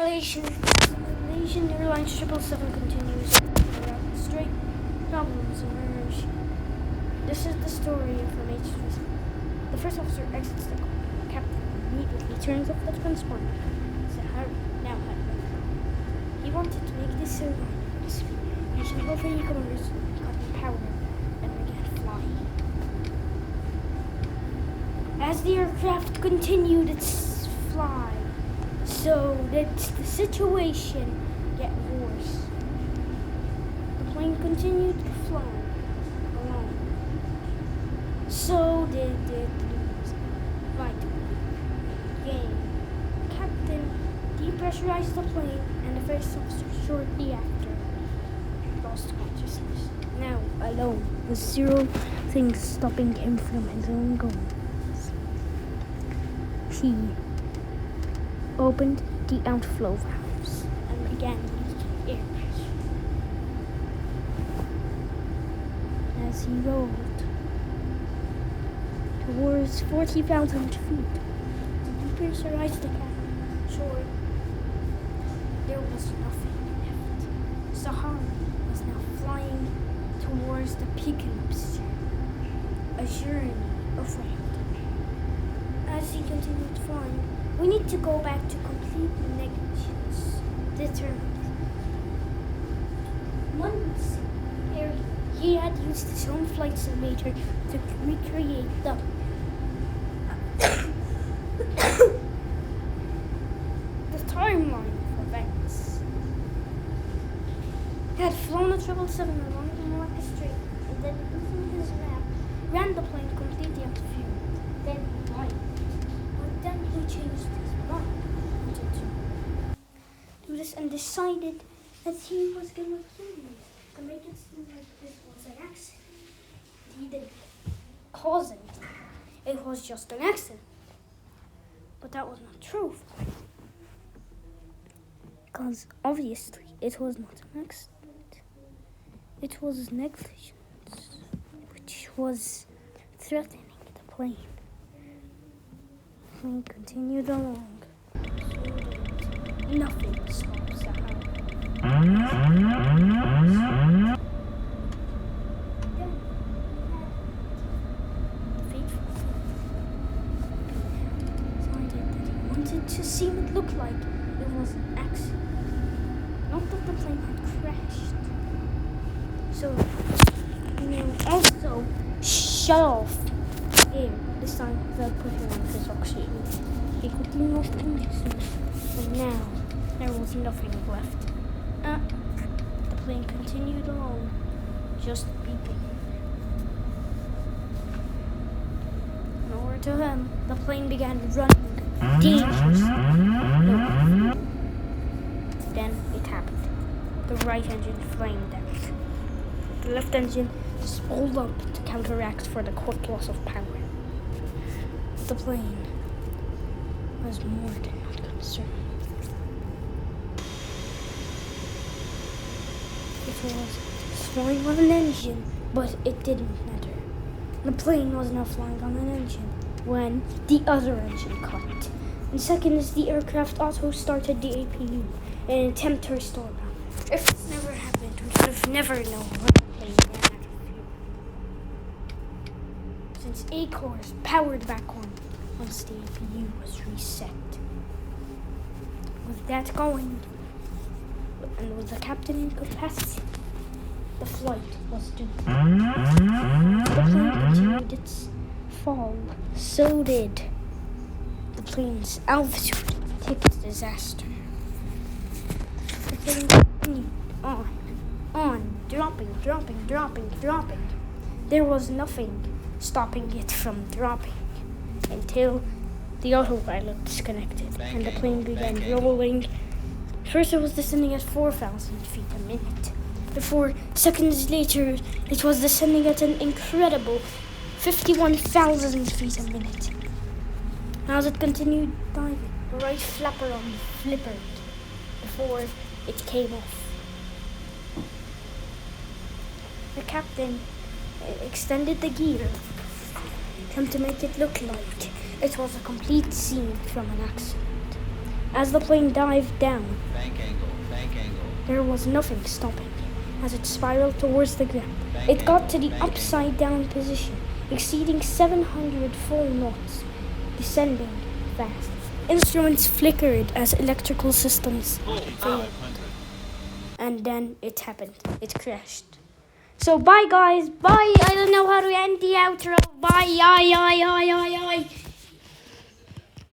Malaysian Airlines 777 continues around the strait. Problems emerge. This is the story of the Matrix. The first officer exits the car. The captain immediately turns off the transponder. So now how do he wanted to make this airline using overhead covers got power and began flying. As the aircraft continued its flight, so that the situation get worse. The plane continued to fly along. So did it lose right game. Captain depressurized the plane and the first officer shortly after lost consciousness. Now alone, with zero things stopping him from his own goals. He opened the outflow valves and began using air pressure. As he rolled towards 40,000 feet, he depressurized the cabin. Sure, there was nothing left. Sahara was now flying towards the Pickups, a journey of right. As he continued flying, we need to go back to complete negligence. Determined. Once he had used his own flight simulator to recreate the timeline of events. He had flown a 777 along the Malacca Strait and then using his map ran the plane completely out of fuel. Then he died. But then he changed his mind to do this and decided that he was going to kill me to make it seem like this was an accident. He didn't cause anything. It was just an accident. But that was not true. Because obviously it was not an accident. It was negligence, which was threatening the plane. The plane continued along. Nothing stops the to see what it looked like it was an accident. Not that the plane had crashed. So, also shut off air this time without putting on his oxygen. He quickly lost consciousness, and now there was nothing left. The plane continued along, just beeping. And over to him, the plane began running. Dangerous. Then it happened. The right engine flamed out. The left engine spooled up to counteract for the quick loss of power. The plane was more than not concerned. It was flying on an engine, but it didn't matter. The plane was now flying on an engine when the other engine cut. In seconds, the aircraft auto-started the APU in an attempt to restore power. If it never happened, we could have never known what the plane ran out of fuel. Since A cores powered back on once the APU was reset. With that going, and with the captain in capacity, the flight was doomed. The plane continued its fall. So did the plane's altitude tipped disaster. The plane continued on, dropping. There was nothing stopping it from dropping until the autopilot disconnected and the plane began rolling. First it was descending at 4,000 feet a minute. Before seconds later, it was descending at an incredible 51,000 feet a minute. As it continued diving, the right flapper on flippered before it came off. The captain extended the gear to make it look like it was a complete scene from an accident. As the plane dived down, Bank angle. there was nothing stopping as it spiraled towards the ground. It got to the upside down position, exceeding 700 full knots, descending fast. Instruments flickered as electrical systems failed. And then it happened. It crashed. So bye guys. Bye. I don't know how to end the outro. Bye.